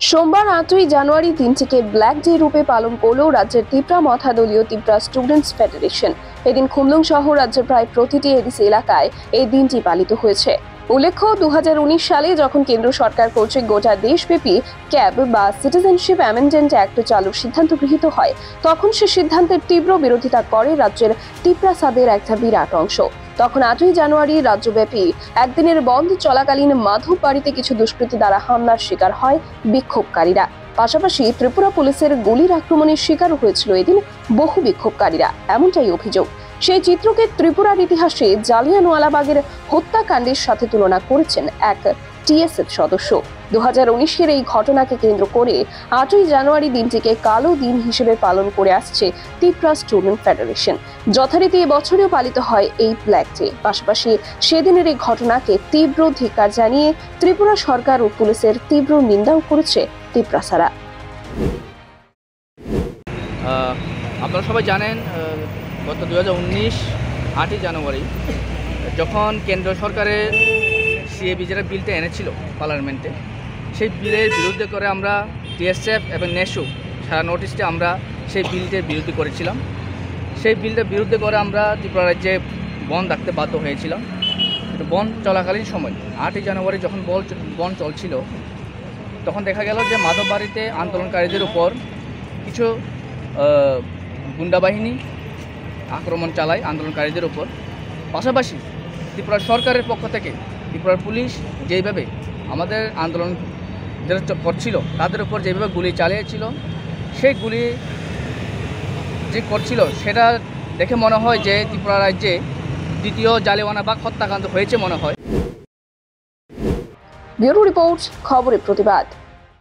সোমবার 8ই জানুয়ারি দিনটিকে black day রূপে পালন করল রাজ্যের ত্রিপুরা মথাদলীয় ত্রিপুরা স্টুডেন্টস ফেডারেশন। এদিন খুমলুং সহ রাজ্যের প্রায় প্রতিটি এডিসি এলাকায় এই দিনটি পালিত হয়েছে। উল্লেখ্য 2019 সালে যখন কেন্দ্র সরকার কর্তৃক গোটা দেশব্যাপী ক্যাব বা সিটিজেনশিপ অ্যামেন্ডমেন্ট অ্যাক্ট চালুর সিদ্ধান্ত গৃহীত হয়, তখন সে সিদ্ধান্তের তীব্র বিরোধিতা করে রাজ্যের ত্রিপুরা সাবের একটা বিরাট অংশ। তখন 8ই জানুয়ারি রাজ্যব্যাপী একদিনের বন্ধ চলাকালীন মাধব বাড়িতে কিছু দুষ্কৃতী দ্বারা হামলার শিকার হয় বিক্ষোভকারীরা। পাশাপাশি ত্রিপুরা পুলিশের গুলির আক্রমণের শিকারও হয়েছিল এদিন বহু বিক্ষোভকারীরা, এমনটাই অভিযোগ। সেই চিত্রকে ত্রিপুরার ইতিহাসে জালিয়ানওয়ালাবাগের হত্যাকাণ্ডের সাথে তুলনা করেছেন এক টিএসএফ সদস্য। 2019-এর এই ঘটনাকে কেন্দ্র করে 8ই জানুয়ারি দিনটিকে কালো দিন হিসেবে পালন করে আসছে ত্রিপুরা স্টুডেন্ট ফেডারেশন। যথারীতি এবছরেও পালিত হয় এই ব্ল্যাক ডে। পাশাপাশি সেদিনের এই ঘটনাকে তীব্র ধিক্কার জানিয়ে ত্রিপুরা সরকার ও পুলিশের তীব্র নিন্দাও করেছে ত্রিপুরাসারা। আপনারা সবাই জানেন, গত 2019 8ই জানুয়ারি যখন কেন্দ্র সরকারের সিএবি যেটা বিলটা এনেছিল পার্লামেন্টে, সেই বিলের বিরুদ্ধে করে আমরা টিএসএফ এবং নেশু সারা নর্থ ইস্টে আমরা সেই বিলটির বিরুদ্ধে করেছিলাম। সেই বিলটার বিরুদ্ধে করে আমরা ত্রিপুরা রাজ্যে বন্ধ রাখতে বাধ্য হয়েছিলাম। বন্ধ চলাকালীন সময় 8ই জানুয়ারি যখন বন্ধ চলছিল, তখন দেখা গেল যে মাধববাড়িতে আন্দোলনকারীদের উপর কিছু গুন্ডাবাহিনী আক্রমণ চালায় আন্দোলনকারীদের উপর। পাশাপাশি ত্রিপুরা সরকারের পক্ষ থেকে ত্রিপুরার পুলিশ যেইভাবে আমাদের আন্দোলন যারা করছিল তাদের উপর যেভাবে গুলি চালিয়েছিল, সেই গুলি যে করছিল সেটা দেখে মনে হয় যে ত্রিপুরা রাজ্যে দ্বিতীয় জালিয়ানওয়ালাবাগ হত্যাকাণ্ড হয়েছে মনে হয়। ব্যুরো রিপোর্ট, খবরের প্রতিবাদ।